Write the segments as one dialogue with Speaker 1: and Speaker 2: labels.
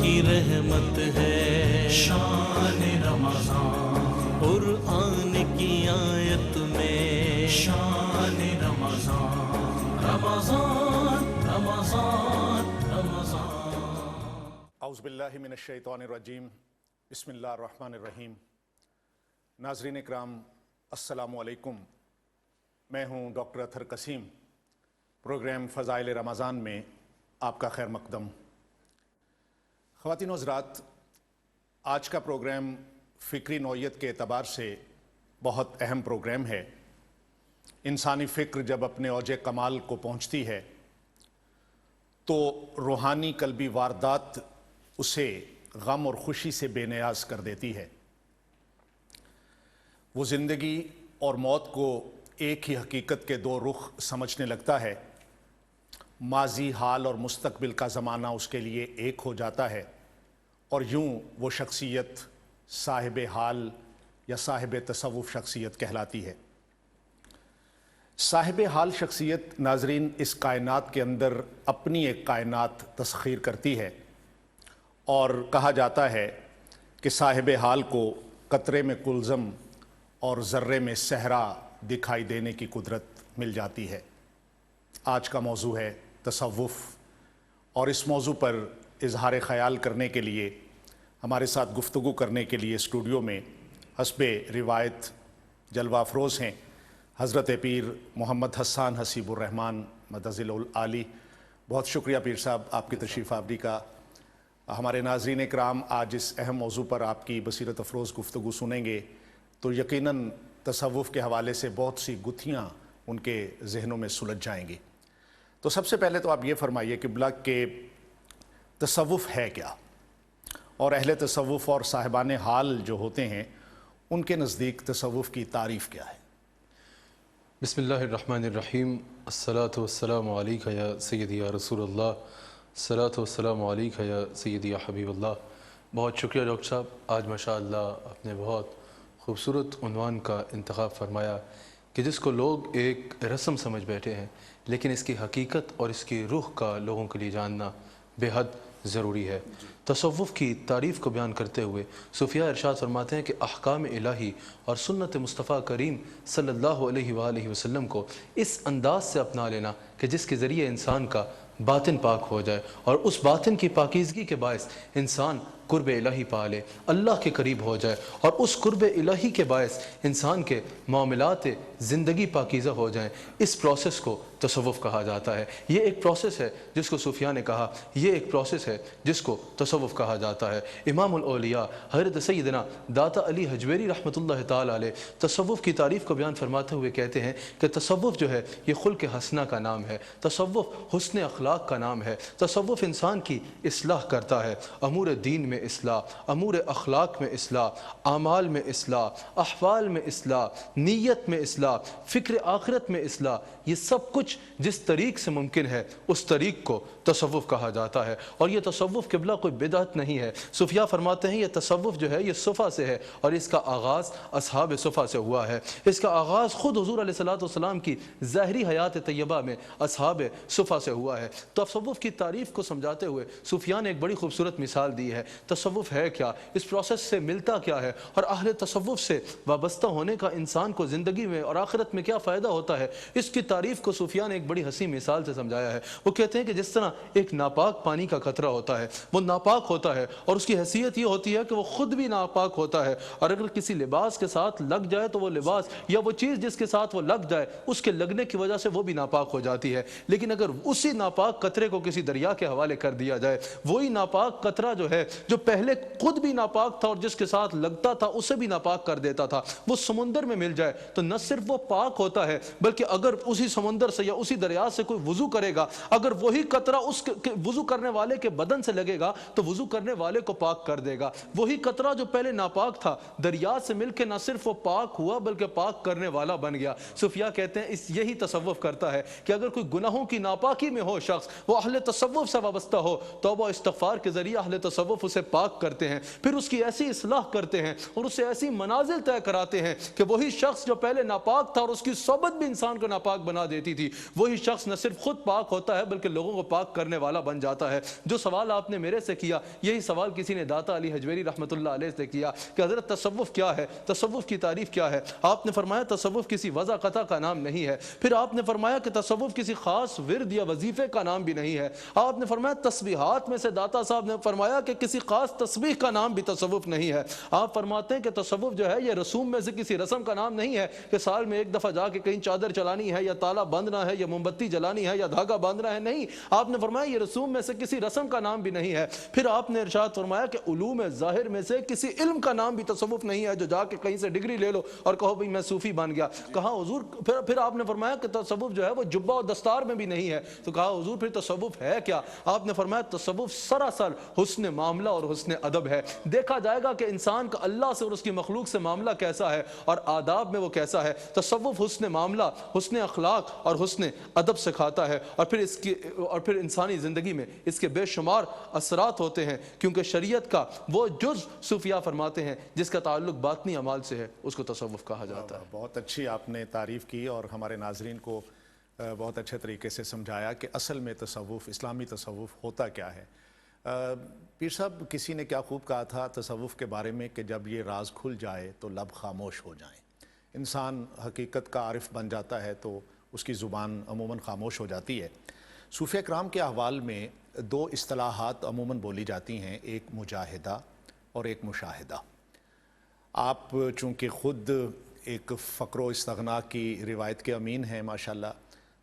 Speaker 1: کی رحمت ہے
Speaker 2: شان رمضان،
Speaker 1: قرآن کی آیت میں
Speaker 2: شان رمضان، رمضان رمضان رمضان۔
Speaker 3: اعوذ باللہ من الشیطان الرجیم، بسم اللہ الرحمن الرحیم۔ ناظرین اکرام، السلام علیکم۔ میں ہوں ڈاکٹر اطہر قسیم۔ پروگرام فضائل رمضان میں آپ کا خیر مقدم۔ خواتین و حضرات، آج کا پروگرام فکری نوعیت کے اعتبار سے بہت اہم پروگرام ہے۔ انسانی فکر جب اپنے اوج کمال کو پہنچتی ہے تو روحانی قلبی واردات اسے غم اور خوشی سے بے نیاز کر دیتی ہے۔ وہ زندگی اور موت کو ایک ہی حقیقت کے دو رخ سمجھنے لگتا ہے۔ ماضی، حال اور مستقبل کا زمانہ اس کے لیے ایک ہو جاتا ہے، اور یوں وہ شخصیت صاحب حال یا صاحب تصوف شخصیت کہلاتی ہے۔ صاحب حال شخصیت، ناظرین، اس کائنات کے اندر اپنی ایک کائنات تسخیر کرتی ہے، اور کہا جاتا ہے کہ صاحب حال کو قطرے میں کلزم اور ذرے میں صحرا دکھائی دینے کی قدرت مل جاتی ہے۔ آج کا موضوع ہے تصوف، اور اس موضوع پر اظہار خیال کرنے کے لیے، ہمارے ساتھ گفتگو کرنے کے لیے اسٹوڈیو میں حسب روایت جلوہ افروز ہیں حضرت پیر محمد حسان حسیب الرحمن مدظل العالی۔ بہت شکریہ پیر صاحب آپ کی تشریف آوری کا۔ ہمارے ناظرین اکرام آج اس اہم موضوع پر آپ کی بصیرت افروز گفتگو سنیں گے تو یقیناً تصوف کے حوالے سے بہت سی گتھیاں ان کے ذہنوں میں سلجھ جائیں گی۔ تو سب سے پہلے تو آپ یہ فرمائیے قبلہ کہ تصوف ہے کیا، اور اہل تصوف اور صاحبان حال جو ہوتے ہیں ان کے نزدیک تصوف کی تعریف کیا ہے؟
Speaker 4: بسم اللہ الرحمن الرحیم۔ الصلاۃ والسلام علیکہ یا سیدی یا رسول اللہ، الصلاۃ والسلام علیکہ یا سیدی یا حبیب اللہ۔ بہت شکریہ ڈاکٹر صاحب، آج ماشاءاللہ آپ نے بہت خوبصورت عنوان کا انتخاب فرمایا کہ جس کو لوگ ایک رسم سمجھ بیٹھے ہیں، لیکن اس کی حقیقت اور اس کی روح کا لوگوں کے لیے جاننا بے حد ضروری ہے۔ تصوف کی تعریف کو بیان کرتے ہوئے صوفیاء ارشاد فرماتے ہیں کہ احکام الہی اور سنت مصطفیٰ کریم صلی اللہ علیہ وآلہ وسلم کو اس انداز سے اپنا لینا کہ جس کے ذریعے انسان کا باطن پاک ہو جائے، اور اس باطن کی پاکیزگی کے باعث انسان قرب الہی پا لے، اللہ کے قریب ہو جائے، اور اس قرب الہی کے باعث انسان کے معاملات زندگی پاکیزہ ہو جائیں۔ اس پروسیس کو تصوف کہا جاتا ہے۔ یہ ایک پروسیس ہے جس کو صوفیاء نے کہا، یہ ایک پروسیس ہے جس کو تصوف کہا جاتا ہے۔ امام الاولیاء حضرت سیدنا داتا علی حجویری رحمۃ اللہ تعالی علیہ تصوف کی تعریف کو بیان فرماتے ہوئے کہتے ہیں کہ تصوف جو ہے یہ خلق حسنہ کا نام ہے، تصوف حسن اخلاق کا نام ہے، تصوف انسان کی اصلاح کرتا ہے، امور دین میں اصلاح، امور اخلاق میں اصلاح، اعمال میں اصلاح، احوال میں اصلاح، نیت میں اصلاح، فکر آخرت میں اصلاح، یہ سب کچھ جس طریق سے ممکن ہے اس طریق کو تصوف کہا جاتا ہے۔ اور یہ تصوف قبلہ کوئی بدعت نہیں ہے۔ صوفیاء فرماتے ہیں یہ تصوف جو ہے یہ صفا سے ہے، اور اس کا آغاز اصحاب صفا سے ہوا ہے۔ اس کا آغاز خود حضور علیہ السلام کی ظاہری حیات طیبہ میں اصحاب صفا سے ہوا ہے۔ تصوف کی تعریف کو سمجھاتے ہوئے صوفیاء نے ایک بڑی خوبصورت مثال دی ہے۔ تصوف ہے کیا، اس پروسیس سے ملتا کیا ہے، اور اہل تصوف سے وابستہ ہونے کا انسان کو زندگی میں اور آخرت میں کیا فائدہ ہوتا ہے، اس کی تعریف کو صوفیاء نے ایک بڑی حسین مثال سے سمجھایا ہے۔ وہ کہتے ہیں کہ جس طرح ایک ناپاک پانی کا قطرہ ہوتا ہے، وہ ناپاک ہوتا ہے، اور اس کی حیثیت یہ ہوتی ہے کہ وہ خود بھی ناپاک ہوتا ہے، اور اگر کسی لباس کے ساتھ لگ جائے تو وہ لباس یا وہ چیز جس کے ساتھ وہ لگ جائے اس کے لگنے کی وجہ سے وہ بھی ناپاک ہو جاتی ہے۔ لیکن اگر اسی ناپاک قطرے کو کسی دریا کے حوالے کر دیا جائے، وہی ناپاک قطرہ جو ہے جو پہلے خود بھی ناپاک تھا اور جس کے ساتھ لگتا تھا اسے بھی ناپاک کر دیتا تھا، وہ سمندر میں مل جائے تو نہ صرف وہ پاک ہوتا ہے بلکہ اگر اسی سمندر سے یا اسی دریا سے کوئی وضو کرے گا، اگر وہی قطرہ اس وضو کرنے والے کے بدن سے لگے گا تو وضو کرنے والے کو پاک کر دے گا۔ وہی قطرہ جو پہلے ناپاک تھا دریا سے مل کے نہ صرف وہ پاک ہوا بلکہ پاک کرنے والا بن گیا۔ صوفیاء کہتے ہیں یہی تصوف کرتا ہے کہ اگر کوئی گناہوں کی ناپاکی میں ہو شخص، وہ اہل تصوف سے وابستہ ہو، توبہ و استغفار کے ذریعے اہل تصوف اسے پاک کرتے ہیں، پھر اس کی ایسی اصلاح کرتے ہیں اور اسے ایسی منازل طے کراتے ہیں کہ وہی شخص جو پہلے ناپاک تھا اور اس کی صحبت بھی انسان کو ناپاک بنا دیتی تھی، وہی شخص نہ صرف خود پاک ہوتا ہے بلکہ لوگوں کو پاک کرنے والا بن جاتا ہے۔ جو سوال آپ نے میرے سے کیا یہی سوال کسی نے داتا علی حجویری رحمۃ اللہ علیہ سے کیا کہ حضرت تصوف کیا ہے، تصوف کی تعریف کیا ہے؟ آپ نے فرمایا تصوف کسی وضع قطع کا نام نہیں ہے۔ پھر آپ نے فرمایا کہ تصوف کسی خاص ورد یا وظیفے کا نام بھی نہیں ہے۔ آپ نے فرمایا تسبیحات میں سے داتا صاحب نے فرمایا کہ کسی خاص تسبیح کا نام بھی تصوف نہیں ہے۔ آپ فرماتے ہیں کہ تصوف جو ہے یہ رسوم میں سے کسی رسم کا نام نہیں ہے کہ سال میں ایک دفعہ جا کے کہیں چادر چلانی ہے یا تالا باندھنا ہے یا موم بتی جلانی ہے یا دھاگا باندھنا ہے، نہیں۔ آپ نے فرمایا یہ رسوم میں سے کسی رسم کا نام بھی نہیں ہے۔ پھر آپ نے ارشاد فرمایا کہ علوم ظاہر میں سے کسی علم کا نام بھی تصوف نہیں ہے جو جا کے کہیں سے ڈگری لے لو اور کہو بھئی میں صوفی بن گیا۔ کہا حضور پھر آپ نے فرمایا کہ تصوف جو ہے وہ جبہ و دستار میں بھی نہیں ہے، تو کہا حضور پھر تصوف ہے کیا؟ آپ نے فرمایا تصوف سراسر حسن معاملہ اور حسن ادب ہے۔ دیکھا جائے گا کہ انسان کا اللہ سے اور اس کی مخلوق سے معاملہ کیسا ہے اور آداب میں وہ کیسا ہے۔ تصوف حسن معاملہ، حسن اخلاق اور حسن ادب سکھاتا ہے، اور پھر انسانی زندگی میں اس کے بے شمار اثرات ہوتے ہیں، کیونکہ شریعت کا وہ جز صوفیہ فرماتے ہیں جس کا تعلق باطنی اعمال سے ہے اس کو تصوف کہا جاتا ہے۔
Speaker 3: بہت اچھی آپ نے تعریف کی اور ہمارے ناظرین کو بہت اچھے طریقے سے سمجھایا کہ اصل میں تصوف، اسلامی تصوف ہوتا کیا ہے۔ پیر صاحب، کسی نے کیا خوب کہا تھا تصوف کے بارے میں کہ جب یہ راز کھل جائے تو لب خاموش ہو جائیں۔ انسان حقیقت کا عارف بن جاتا ہے تو اس کی زبان عموماً خاموش ہو جاتی ہے۔ صوفیہ کرام کے احوال میں دو اصطلاحات عموماً بولی جاتی ہیں، ایک مجاہدہ اور ایک مشاہدہ۔ آپ چونکہ خود ایک فقر و استغنا کی روایت کے امین ہیں ماشاءاللہ،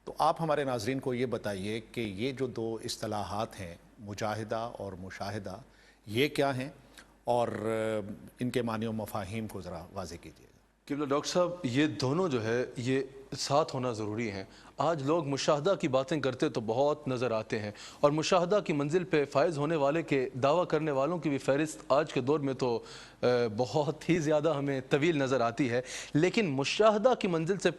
Speaker 3: تو آپ ہمارے ناظرین کو یہ بتائیے کہ یہ جو دو اصطلاحات ہیں مجاہدہ اور مشاہدہ، یہ کیا ہیں اور ان کے معنی و مفاہیم کو ذرا واضح کیجیے۔
Speaker 4: قبلہ ڈاکٹر صاحب، یہ دونوں جو ہے یہ ساتھ ہونا ضروری ہیں۔ آج لوگ مشاہدہ کی باتیں کرتے تو بہت نظر آتے ہیں، اور مشاہدہ کی منزل پہ فائز ہونے والے کے دعویٰ کرنے والوں کی بھی فہرست آج کے دور میں تو بہت ہی زیادہ ہمیں طویل نظر آتی ہے، لیکن مشاہدہ کی منزل سے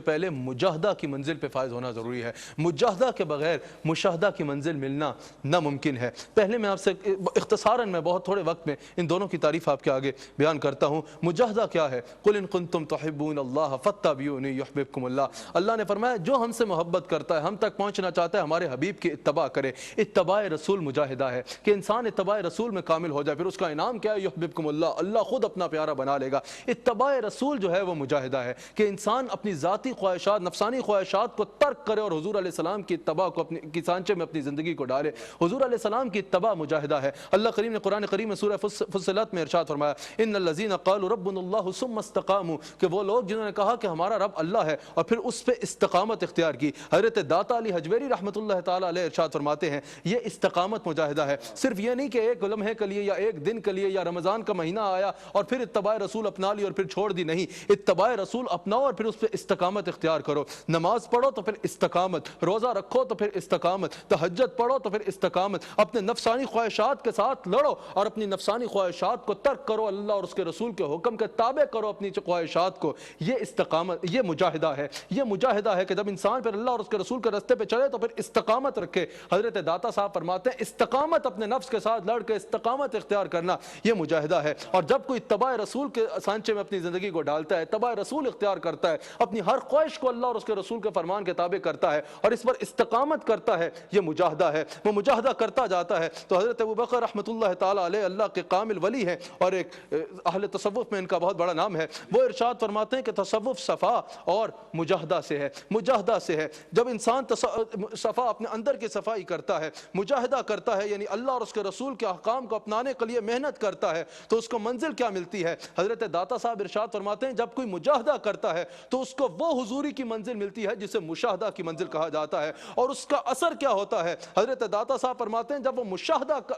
Speaker 4: پہلے مجاہدہ کی منزل پہ فائز ہونا ضروری ہے۔ مجاہدہ کے بغیر مشاہدہ کی منزل ملنا ناممکن ہے۔ پہلے میں آپ سے اختصاراً میں بہت تھوڑے وقت میں ان دونوں کی تعریف آپ کے آگے بیان کرتا ہوں۔ مجاہدہ کیا ہے؟ قل ان کنتم تحبون اللہ فاتبعونی یحببکم اللہ۔ اللہ نے فرمایا جو ہم سے محبت کرتا ہے، ہم تک پہنچنا چاہتا ہے، ہمارے حبیب کی اتباع کرے۔ اتباع رسول مجاہدہ ہے کہ انسان اتباع رسول میں کامل ہو جائے۔ پھر اس کا انعام کیا ہے؟ یحببکم اللہ، اللہ خود اپنا پیارا بنا لے گا۔ اتباع رسول جو ہے وہ مجاہدہ ہے کہ انسان اپنی ذاتی خواہشات، نفسانی خواہشات کو ترک کرے اور حضور علیہ السلام کی اتباع کو اپنی سانچے میں اپنی زندگی کو ڈالے۔ حضور علیہ السلام کی اتباع مجاہدہ ہے۔ اللہ کریم نے قرآن کریم میں سورہ فصلت میں ارشاد فرمایا ان الذین قالوا ربنا اللہ ثم استقاموا، کہ وہ لوگ جنہوں نے کہا کہ ہمارا رب اللہ ہے اور پھر اس پہ استقامت اختیار کی۔ حضرت داتا علی حجویری رحمۃ اللہ تعالی علیہ ارشاد فرماتے ہیں یہ استقامت مجاہدہ ہے۔ صرف یہ نہیں کہ ایک لمحے کے لیے یا ایک دن کے لیے یا رمضان کا مہینہ آیا اور پھر اتباع رسول اپنا لی اور پھر چھوڑ دی، نہیں، اتباع رسول اپناؤ اور پھر اس پہ استقامت اختیار کرو۔ نماز پڑھو تو پھر استقامت، روزہ رکھو تو پھر استقامت، تہجد پڑھو تو پھر استقامت، اپنے نفسانی خواہشات کے ساتھ لڑو اور اپنی نفسانی خواہشات کو ترک کرو، اللہ اور اس کے رسول کے حکم کے تابع کرو اپنی خواہشات کو۔ یہ استقامت، یہ مجاہدہ ہے۔ یہ مجاہدہ ہے کہ جب انسان پھر اللہ اور اس کے رسول کے راستے پہ چلے تو پھر استقامت رکھے۔ حضرت داتا صاحب فرماتے ہیں استقامت اپنے نفس کے ساتھ لڑ کے استقامت اختیار کرنا یہ مجاہدہ ہے۔ اور جب کوئی اتباع رسول کے سانچے میں اپنی زندگی کو ڈالتا ہے، اتباع رسول اختیار کرتا ہے، اپنی ہر خواہش کو اللہ اور اس کے رسول کے فرمان کے تابع کرتا ہے اور اس پر استقامت کرتا ہے، یہ مجاہدہ ہے۔ وہ مجاہدہ کرتا جاتا ہے تو حضرت ابوبکر رحمۃ اللہ تعالی علیہ اللہ کے کامل ولی ہیں اور ایک اہل تصوف میں ان کا بہت بڑا نام ہے۔ وہ ارشاد فرماتے ہیں کہ تصوف صفا اور مجاہدہ سے ہے، مجاہدہ سے ہے۔ جب انسان صفا اپنے اندر کی صفائی کرتا ہے، مجاہدہ کرتا ہے، یعنی اللہ اور اس کے رسول کے احکام کو اپنانے کے لیے محنت کرتا ہے، تو اس کو منزل کیا ملتی ہے؟ حضرت داتا صاحب ارشاد فرماتے ہیں جب کوئی مجاہدہ کرتا ہے تو اس کو وہ حضوری کی منزل ملتی ہے جسے مشاہدہ کی منزل کہا جاتا ہے۔ اور اس کا اثر کیا ہوتا ہے؟ حضرت داتا صاحب فرماتے ہیں جب وہ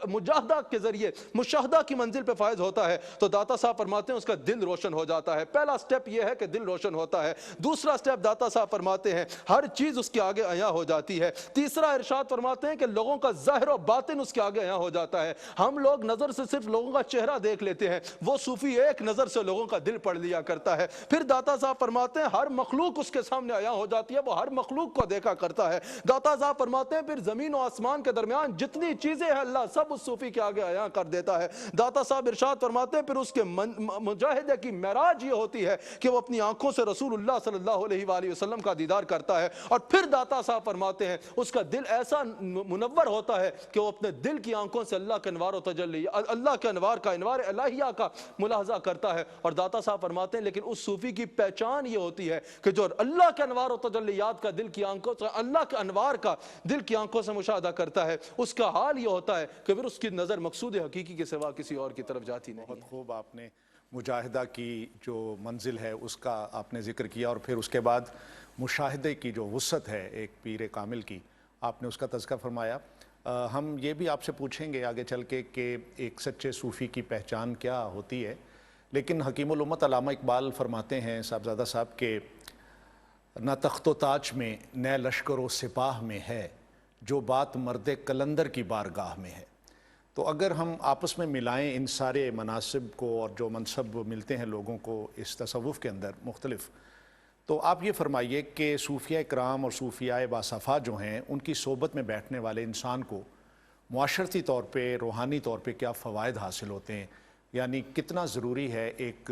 Speaker 4: مجاہدہ کے ذریعے مشاہدہ کی منزل پہ فائز ہوتا ہے تو داتا صاحب فرماتے ہیں اس کا دل روشن ہو جاتا ہے۔ پہلا سٹیپ یہ ہے کہ دل روشن ہوتا ہے۔ دوسرا سٹیپ داتا صاحب فرماتے ہیں ہر چیز اس کے آگے عیاں ہو جاتی ہے۔ تیسرا ارشاد فرماتے ہیں کہ لوگوں کا ظاہر و باطن اس کے آگے عیاں ہو جاتا ہے۔ ہم لوگ نظر سے صرف لوگوں کا چہرہ دیکھ لیتے ہیں، وہ صوفی ایک نظر سے لوگوں کا دل پڑھ لیا کرتا ہے۔ پھر داتا صاحب فرماتے ہیں ہر مخلوق اس کے سامنے عیاں ہو جاتی ہے، وہ ہر مخلوق کو دیکھا کرتا ہے۔ داتا صاحب فرماتے ہیں پھر زمین و آسمان کے درمیان جتنی چیزیں ہیں اللہ سب اس صوفی کے آگے عیاں کر دیتا ہے۔ داتا صاحب ارشاد فرماتے ہیں پھر اس کے مجاہدے کی معراج یہ ہوتی ہے کہ وہ اپنی آنکھوں سے رسول اللہ صلی اللہ اللہ علیہ وآلہ وسلم کا دیدار کرتا ہے اور پھر داتا صاحب فرماتے ہیں اس کا دل ایسا منور ہوتا ہے کہ وہ اپنے دل کی آنکھوں سے اللہ کے انوار و تجلی، اللہ کے انوار کا، انوار الہیہ کا ملاحظہ کرتا ہے. اور داتا صاحب فرماتے ہیں لیکن اس صوفی کی پہچان یہ ہوتی ہے کہ جو اللہ کے انوار و تجلیات کا دل کی آنکھوں سے، اللہ کے انوار کا دل کی آنکھوں سے مشاہدہ کرتا ہے، اس کا حال یہ ہوتا ہے کہ پھر اس کی نظر مقصود حقیقی کے سوا کسی اور کی طرف جاتی نہیں.
Speaker 3: بہت خوب آپ نے مجاہدہ کی جو منزل ہے اس کا آپ نے ذکر کیا، اور پھر اس کے بعد مشاہدے کی جو وسعت ہے ایک پیر کامل کی، آپ نے اس کا تذکرہ فرمایا. ہم یہ بھی آپ سے پوچھیں گے آگے چل کے کہ ایک سچے صوفی کی پہچان کیا ہوتی ہے، لیکن حکیم الامت علامہ اقبال فرماتے ہیں صاحبزادہ صاحب کہ نہ تخت و تاج میں نہ لشکر و سپاہ میں ہے، جو بات مرد قلندر کی بارگاہ میں ہے. تو اگر ہم آپس میں ملائیں ان سارے مناصب کو اور جو منصب ملتے ہیں لوگوں کو اس تصوف کے اندر مختلف، تو آپ یہ فرمائیے کہ صوفیہ کرام اور صوفیاء باصفا جو ہیں ان کی صحبت میں بیٹھنے والے انسان کو معاشرتی طور پہ، روحانی طور پہ کیا فوائد حاصل ہوتے ہیں؟ یعنی کتنا ضروری ہے ایک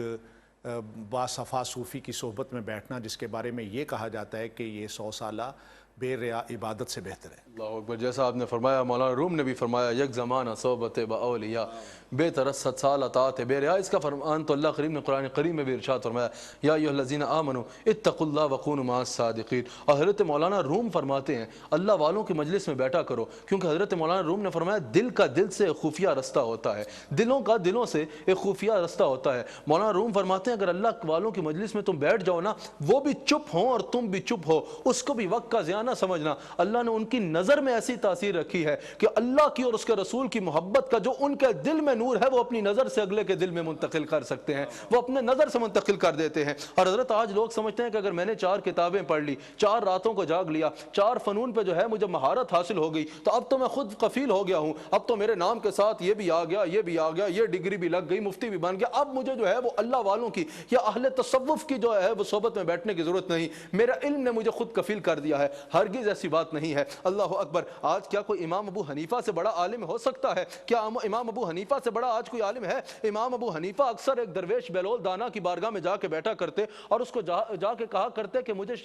Speaker 3: باصفا صوفی کی صحبت میں بیٹھنا جس کے بارے میں یہ کہا جاتا ہے کہ یہ 100 سالہ بے ریا عبادت سے بہتر ہے؟
Speaker 4: اللہ اکبر. جیسا آپ نے فرمایا، مولانا روم نے بھی فرمایا یک زمانہ صحبت با اولیاء بے ترس 100 سال اطاعت بے ریا. اس کا فرمان تو اللہ کریم نے قرآن کریم میں بھی ارشاد فرمایا یا ایھا الذین آمنوا اتقوا اللہ وکونوا مع الصادقین. اور حضرت مولانا روم فرماتے ہیں اللہ والوں کی مجلس میں بیٹھا کرو، کیونکہ حضرت مولانا روم نے فرمایا دل کا دل سے ایک خفیہ رستہ ہوتا ہے، دلوں کا دلوں سے ایک خفیہ رستہ ہوتا ہے. مولانا روم فرماتے ہیں اگر اللہ والوں کی مجلس میں تم بیٹھ جاؤ نا، وہ بھی چپ ہوں اور تم بھی چپ ہو، اس کو بھی وقت کا ضیاع نہ سمجھنا. اللہ نے ان کی نظر میں ایسی تاثیر رکھی ہے کہ اللہ کی اور اس کے رسول کی محبت کا جو ان کے دل میں نور ہے وہ اپنی نظر سے اگلے کے دل میں منتقل کر سکتے ہیں، وہ اپنے نظر سے منتقل کر دیتے ہیں. اور حضرت آج لوگ سمجھتے ہیں کہ اگر میں نے 4 کتابیں پڑھ لی، 4 راتوں کو جاگ لیا، 4 فنون پہ جو ہے مجھے مہارت حاصل ہو گئی تو اب تو میں خود کفیل ہو گیا ہوں، اب تو میرے نام کے ساتھ یہ بھی آ گیا، یہ بھی آ گیا، یہ ڈگری بھی لگ گئی، مفتی بھی بن گیا، اب مجھے جو ہے وہ اللہ والوں کی یا اہل تصوف کی جو ہے وہ صحبت میں بیٹھنے کی ضرورت نہیں، میرا علم نے مجھے خود کفیل کر دیا ہے. ہرگز ایسی بات نہیں ہے. اللہ اکبر. آج کیا کوئی امام ابو حنیفہ سے بڑا عالم ہو سکتا ہے؟ کیا امام ابو حنیفہ سے بڑا آج کوئی عالم ہے؟ امام ابو حنیفہ اکثر ایک درویش بیلول دانا کی بارگاہ میں جا کے بیٹھا کرتے اور اس کو جا کے کہا کرتے کہ مجھے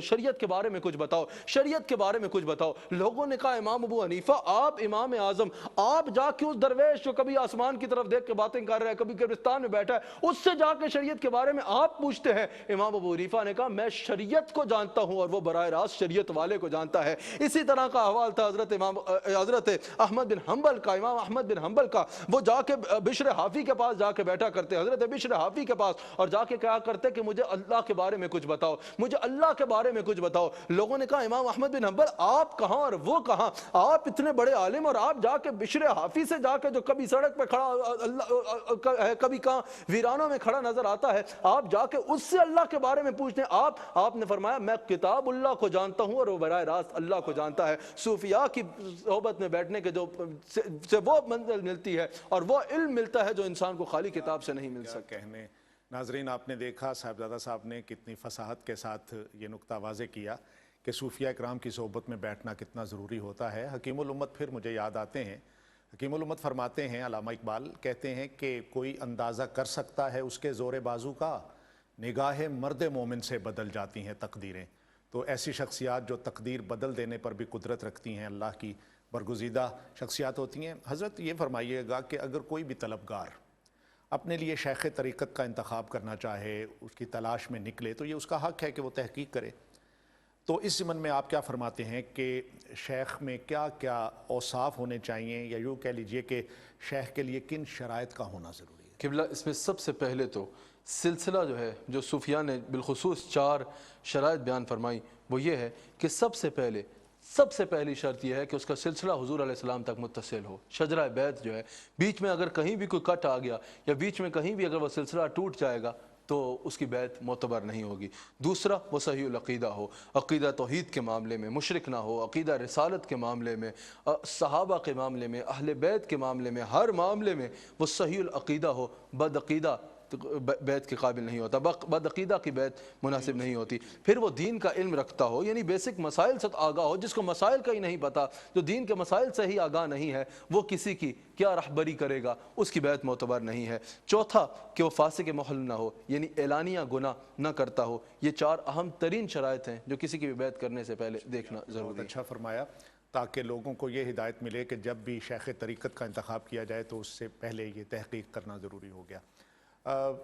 Speaker 4: شریعت کے بارے میں کچھ بتاؤ، شریعت کے بارے میں کچھ بتاؤ. لوگوں نے کہا امام ابو حنیفہ آپ امام اعظم، آپ جا کے اس درویش جو کبھی آسمان کی طرف دیکھ کے باتیں کر رہا ہے، کبھی قبرستان میں بیٹھا ہے، اس سے جا کے شریعت کے بارے میں آپ پوچھتے ہیں؟ امام ابو حنیفہ نے کہا میں شریعت کو جانتا ہوں اور وہ براہ راست شریعت والے کو جانتا ہے. اسی طرح کا حوال تھا حضرت احمد بن حنبل کا. امام احمد بن حنبل کا وہ جا کے بشر حافی کے پاس جا کے بیٹھا کرتے، حضرت بشر حافی کے پاس، اور جا کے کہا کرتے کہ مجھے اللہ کے بارے میں کچھ بتاؤ، مجھے اللہ کے بارے میں کچھ بتاؤ. لوگوں نے کہا امام احمد بن حنبل آپ کہاں اور وہ کہاں، آپ اتنے بڑے عالم اور آپ جا کے بشر حافی سے جا کے جو کبھی سڑک پہ کھڑا ہے، کبھی کہاں ویرانوں میں کھڑا نظر آتا ہے، آپ جا کے اس سے اللہ کے بارے میں پوچھتے ہیں. آپ نے فرمایا میں کتاب اللہ کو جانتا ہوں اور وہ براہ راست اللہ کو جانتا ہے. صوفیاء کی صحبت میں بیٹھنے کے جو سے وہ منزل ملتی ہے اور وہ علم ملتا ہے جو انسان کو خالی کتاب سے نہیں مل سکتا.
Speaker 3: کہنے ناظرین آپ نے دیکھا صاحبزادہ صاحب نے کتنی فصاحت کے ساتھ یہ نقطہ واضح کیا کہ صوفیاء کرام کی صحبت میں بیٹھنا کتنا ضروری ہوتا ہے. حکیم الامت پھر مجھے یاد آتے ہیں، حکیم الامت فرماتے ہیں، علامہ اقبال کہتے ہیں کہ کوئی اندازہ کر سکتا ہے اس کے زور بازو کا، نگاہ مرد مومن سے بدل جاتی ہیں تقدیریں. تو ایسی شخصیات جو تقدیر بدل دینے پر بھی قدرت رکھتی ہیں، اللہ کی برگزیدہ شخصیات ہوتی ہیں. حضرت یہ فرمائیے گا کہ اگر کوئی بھی طلبگار اپنے لیے شیخ طریقت کا انتخاب کرنا چاہے، اس کی تلاش میں نکلے، تو یہ اس کا حق ہے کہ وہ تحقیق کرے. تو اس ضمن میں آپ کیا فرماتے ہیں کہ شیخ میں کیا کیا اوصاف ہونے چاہیے، یا یوں کہہ لیجئے کہ شیخ کے لیے کن شرائط کا ہونا ضروری ہے؟
Speaker 4: قبلہ اس میں سب سے پہلے تو سلسلہ جو ہے جو صوفیاء نے بالخصوص 4 شرائط بیان فرمائی وہ یہ ہے کہ سب سے پہلی شرط یہ ہے کہ اس کا سلسلہ حضور علیہ السلام تک متصل ہو. شجرہ بیت جو ہے بیچ میں اگر کہیں بھی کوئی کٹ آ گیا یا بیچ میں کہیں بھی اگر وہ سلسلہ ٹوٹ جائے گا تو اس کی بیعت معتبر نہیں ہوگی. دوسرا وہ صحیح العقیدہ ہو، عقیدہ توحید کے معاملے میں مشرک نہ ہو، عقیدہ رسالت کے معاملے میں، صحابہ کے معاملے میں، اہل بیت کے معاملے میں، ہر معاملے میں وہ صحیح العقیدہ ہو. بد عقیدہ بیعت کے قابل نہیں ہوتا، بدعقیدہ کی بیعت مناسب نہیں ہوتی۔ پھر وہ دین کا علم رکھتا ہو، یعنی بیسک مسائل سے آگاہ ہو، جس کو مسائل کا ہی نہیں پتا، جو دین کے مسائل سے ہی آگاہ نہیں ہے، وہ کسی کی کیا رہبری کرے گا، اس کی بیعت معتبر نہیں ہے۔ چوتھا کہ وہ فاسق محل نہ ہو، یعنی اعلانیہ گناہ نہ کرتا ہو۔ یہ 4 اہم ترین شرائط ہیں جو کسی کی بھی بیعت کرنے سے پہلے دیکھنا ضروری
Speaker 3: بہت
Speaker 4: ہے۔
Speaker 3: اچھا فرمایا، تاکہ لوگوں کو یہ ہدایت ملے کہ جب بھی شیخ طریقت کا انتخاب کیا جائے تو اس سے پہلے یہ تحقیق کرنا ضروری ہو گیا۔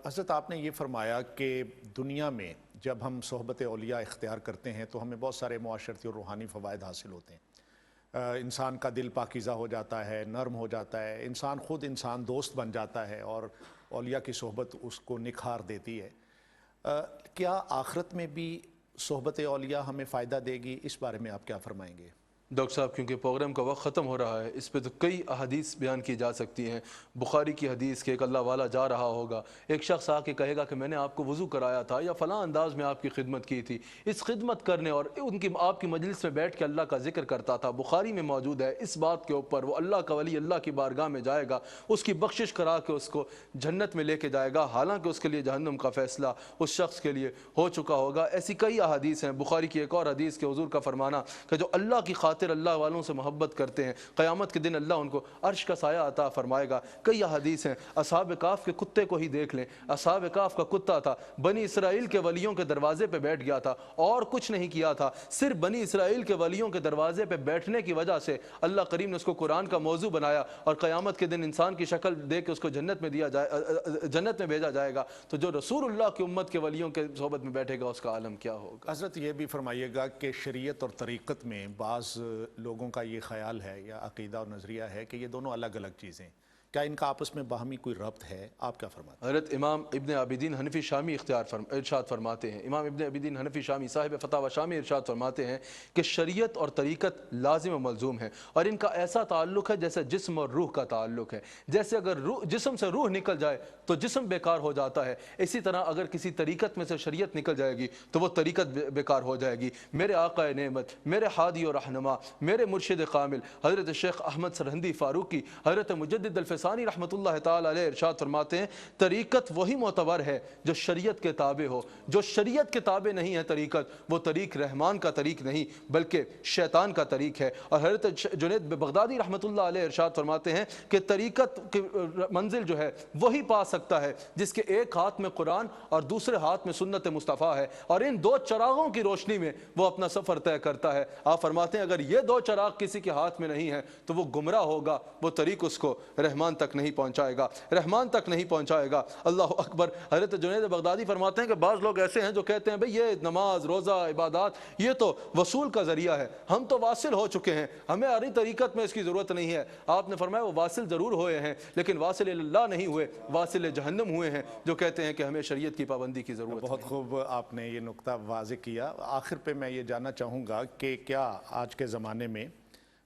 Speaker 3: حضرت آپ نے یہ فرمایا کہ دنیا میں جب ہم صحبت اولیاء اختیار کرتے ہیں تو ہمیں بہت سارے معاشرتی اور روحانی فوائد حاصل ہوتے ہیں۔ انسان کا دل پاکیزہ ہو جاتا ہے، نرم ہو جاتا ہے، انسان خود انسان دوست بن جاتا ہے، اور اولیاء کی صحبت اس کو نکھار دیتی ہے۔ کیا آخرت میں بھی صحبت اولیاء ہمیں فائدہ دے گی؟ اس بارے میں آپ کیا فرمائیں گے؟
Speaker 4: ڈاکٹر صاحب کیونکہ پروگرام کا وقت ختم ہو رہا ہے، اس پہ تو کئی احادیث بیان کی جا سکتی ہیں۔ بخاری کی حدیث کہ ایک اللہ والا جا رہا ہوگا، ایک شخص آ کے کہے گا کہ میں نے آپ کو وضو کرایا تھا یا فلاں انداز میں آپ کی خدمت کی تھی، اس خدمت کرنے اور آپ کی مجلس میں بیٹھ کے اللہ کا ذکر کرتا تھا، بخاری میں موجود ہے۔ اس بات کے اوپر وہ اللہ کا ولی اللہ کی بارگاہ میں جائے گا، اس کی بخشش کرا کے اس کو جنت میں لے کے جائے گا، حالانکہ اس کے لیے جہنم کا فیصلہ اس شخص کے لیے ہو چکا ہوگا۔ ایسی کئی احادیث ہیں۔ بخاری کی ایک اور حدیث کہ حضور کا فرمانا کہ جو اللہ کی خاطر اللہ والوں سے محبت کرتے ہیں، قیامت کے دن اللہ ان کو عرش کا سایہ عطا فرمائے گا۔ کئی احادیث ہیں۔ اصحاب کہف کے کتے کو ہی دیکھ لیں، اصحاب کہف کا کتا تھا، بنی اسرائیل کے ولیوں کے دروازے پہ بیٹھ گیا تھا اور کچھ نہیں کیا تھا، صرف بنی اسرائیل کے ولیوں کے دروازے پہ بیٹھنے کی وجہ سے اللہ کریم نے اس کو قرآن کا موضوع بنایا، اور قیامت کے دن انسان کی شکل دے کے اس کو جنت میں بھیجا جائے گا۔ تو جو رسول اللہ کی امت کے ولیوں کے صحبت میں بیٹھے گا، اس کا عالم کیا ہوگا؟
Speaker 3: حضرت یہ بھی فرمائیے گا کہ شریعت اور طریقت میں بعض لوگوں کا یہ خیال ہے یا عقیدہ اور نظریہ ہے کہ یہ دونوں الگ الگ چیزیں، کیا ان کا آپس میں باہمی کوئی ربط ہے؟ آپ کیا فرماتے ہیں؟
Speaker 4: حضرت امام ابن عابدین حنفی شامی ارشاد فرماتے ہیں، امام ابن عابدین حنفی شامی صاحب فتاوی شامی ارشاد فرماتے ہیں کہ شریعت اور طریقت لازم و ملزوم ہے، اور ان کا ایسا تعلق ہے جیسے جسم اور روح کا تعلق ہے۔ جیسے اگر جسم سے روح نکل جائے تو جسم بیکار ہو جاتا ہے، اسی طرح اگر کسی طریقت میں سے شریعت نکل جائے گی تو وہ طریقت بیکار ہو جائے گی۔ میرے آقا نعمت، میرے ہادی و رہنما، میرے مرشد کامل حضرت شیخ احمد سرہندی فاروقی، حضرت مجدد الفسانی رحمۃ اللہ تعالی علیہ ارشاد فرماتے ہیں طریقت وہی معتبر ہے جو شریعت کے تابع ہو، جو شریعت کے تابع نہیں ہے طریقت، وہ طریق رحمان کا طریق نہیں بلکہ شیطان کا طریق ہے۔ اور حضرت جنید بغدادی رحمۃ اللہ علیہ ارشاد فرماتے ہیں کہ طریقت کی منزل جو ہے وہی پا سکتا ہے جس کے ایک ہاتھ میں قرآن اور دوسرے ہاتھ میں سنت مصطفیٰ ہے، اور ان 2 چراغوں کی روشنی میں وہ اپنا سفر طے کرتا ہے۔ آپ فرماتے ہیں اگر یہ 2 چراغ کسی کے ہاتھ میں نہیں ہے تو وہ گمراہ ہوگا، وہ طریق اس کو رحمان تک نہیں پہنچائے گا، رحمان تک نہیں پہنچائے گا۔ اللہ اکبر۔ حضرت جنید بغدادی فرماتے ہیں کہ بعض لوگ ایسے ہیں جو کہتے ہیں بھئی یہ نماز روزہ عبادات یہ تو وصول کا ذریعہ ہے، ہم تو واصل ہو چکے ہیں، ہمیں اری طریقت میں اس کی ضرورت نہیں ہے۔ آپ نے فرمایا وہ واصل ضرور ہوئے ہیں لیکن واصل اللہ نہیں ہوئے، واصل جہنم ہوئے ہیں، جو کہتے ہیں کہ ہمیں شریعت کی پابندی کی ضرورت ہے۔
Speaker 3: بہت خوب آپ نے یہ نقطہ واضح کیا۔ آخر پہ میں یہ جاننا چاہوں گا کہ کیا آج کے زمانے میں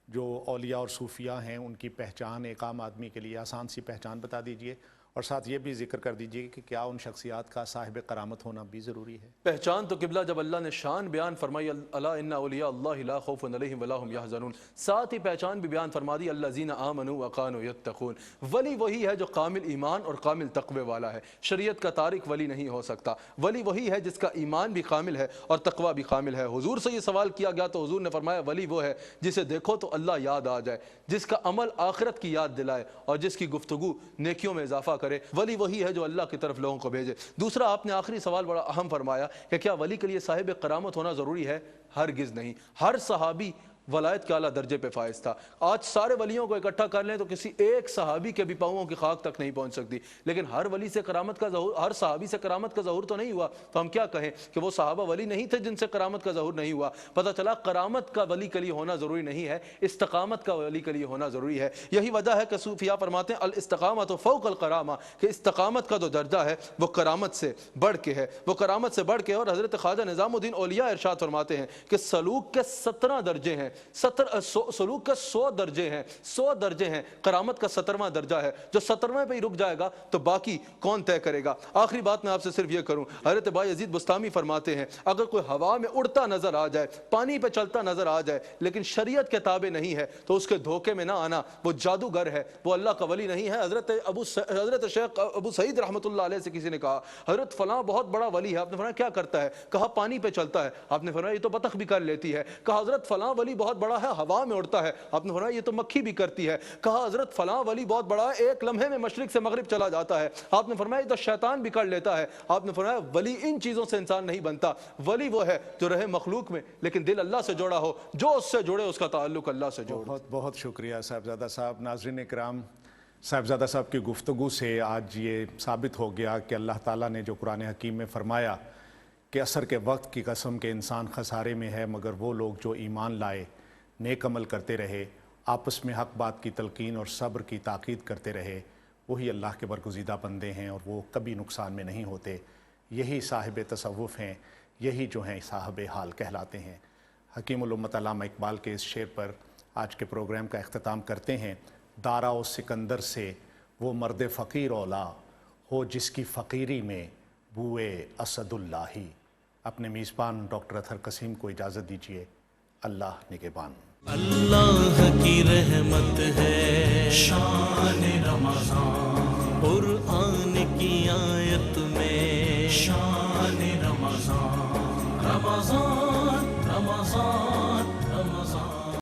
Speaker 3: جو اولیاء اور صوفیاء ہیں ان کی پہچان ایک عام آدمی کے لیے آسان سی پہچان بتا دیجئے، اور ساتھ یہ بھی ذکر کر دیجئے کہ کیا ان شخصیات کا صاحب کرامت ہونا بھی ضروری ہے؟
Speaker 4: پہچان تو قبلہ جب اللہ نے شان بیان فرمائی الا ان اولیاء اللہ لا خوف علیہم ولا هم یحزنون، ساتھ ہی پہچان بھی بیان فرما دی الذین آمنوا وکانوا یتقون۔ ولی وہی ہے جو کامل ایمان اور کامل تقوی والا ہے، شریعت کا تارک ولی نہیں ہو سکتا۔ ولی وہی ہے جس کا ایمان بھی کامل ہے اور تقوی بھی کامل ہے۔ حضور سے یہ سوال کیا گیا تو حضور نے فرمایا ولی وہ ہے جسے دیکھو تو اللہ یاد آ جائے، جس کا عمل آخرت کی یاد دلائے اور جس کی گفتگو نیکیوں میں اضافہ کرے۔ ولی وہی ہے جو اللہ کی طرف لوگوں کو بھیجے۔ دوسرا آپ نے آخری سوال بڑا اہم فرمایا کہ کیا ولی کے لیے صاحب کرامت ہونا ضروری ہے؟ ہرگز نہیں۔ ہر صحابی ولایت کے اعلیٰ درجے پہ فائز تھا۔ آج سارے ولیوں کو اکٹھا کر لیں تو کسی ایک صحابی کے بھی پاؤں کی خاک تک نہیں پہنچ سکتی، لیکن ہر ولی سے کرامت کا ظہور، ہر صحابی سے کرامت کا ظہور تو نہیں ہوا، تو ہم کیا کہیں کہ وہ صحابہ ولی نہیں تھے جن سے کرامت کا ظہور نہیں ہوا؟ پتہ چلا کرامت کا ولی کے لیے ہونا ضروری نہیں ہے، استقامت کا ولی کے لیے ہونا ضروری ہے۔ یہی وجہ ہے کہ صوفیاء فرماتے ہیں الاستقامت فوق الکرامہ، کہ استقامت کا جو درجہ ہے وہ کرامت سے بڑھ کے ہے، وہ کرامت سے بڑھ کے۔ اور حضرت خواجہ نظام الدین اولیاء ارشاد فرماتے ہیں کہ سلوک کے 17 درجے ہیں، سلوک کے 100 درجے ہیں، 100 درجے ہیں، کرامت کا 17واں درجہ ہے، جو 17ویں پہ ہی رک جائے گا تو باقی کون طے کرے گا؟ آخری بات میں آپ سے صرف یہ کروں، حضرت بایزید بستامی فرماتے ہیں اگر کوئی ہوا میں اڑتا نظر آ جائے، پانی پہ چلتا نظر آ جائے لیکن شریعت کے تابع نہیں ہے تو اس کے دھوکے میں نہ آنا، وہ جادوگر ہے، وہ اللہ کا ولی نہیں ہے۔ حضرت شیخ ابو سعید رحمۃ اللہ علیہ سے کسی نے کہا حضرت فلاں بہت بڑا ولی ہے، آپ نے فرمایا کیا کرتا ہے؟ کہا پانی پہ چلتا ہے، آپ نے فرمایا یہ تو بطخ بھی کر لیتی ہے۔ کہا حضرت فلاں ولی بہت بڑا ہے، ہوا میں اڑتا ہے، آپ نے فرمایا یہ تو مکھی بھی کرتی ہے۔ کہا حضرت فلاں ولی بہت بڑا ہے، ایک لمحے میں مشرق سے مغرب چلا جاتا ہے، آپ نے فرمایا یہ تو شیطان بھی کر لیتا ہے۔ آپ نے فرمایا ولی ان چیزوں سے انسان نہیں بنتا، ولی وہ ہے جو رہے مخلوق میں لیکن دل اللہ سے جوڑا ہو، جو اس سے جڑے اس کا تعلق اللہ سے جوڑے۔
Speaker 3: بہت بہت شکریہ صاحبزادہ صاحب۔ ناظرین کرام، صاحبزادہ صاحب کی گفتگو سے آج یہ ثابت ہو گیا کہ اللہ تعالیٰ نے جو قرآن حکیم میں فرمایا کہ عصر کے وقت کی قسم کہ انسان خسارے میں ہے مگر وہ لوگ جو ایمان لائے، نیک عمل کرتے رہے، آپس میں حق بات کی تلقین اور صبر کی تاکید کرتے رہے، وہی اللہ کے برگزیدہ بندے ہیں اور وہ کبھی نقصان میں نہیں ہوتے۔ یہی صاحب تصوف ہیں، یہی جو ہیں صاحب حال کہلاتے ہیں۔ حکیم الامت علامہ اقبال کے اس شعر پر آج کے پروگرام کا اختتام کرتے ہیں۔ دارا و سکندر سے وہ مرد فقیر اولا ہو جس کی فقیری میں بوئے اسد اللہ ہی۔ اپنے میزبان ڈاکٹر اطہر قسیم کو اجازت دیجیے۔ اللہ نگہبان۔
Speaker 1: اللہ کی رحمت ہے،
Speaker 2: شان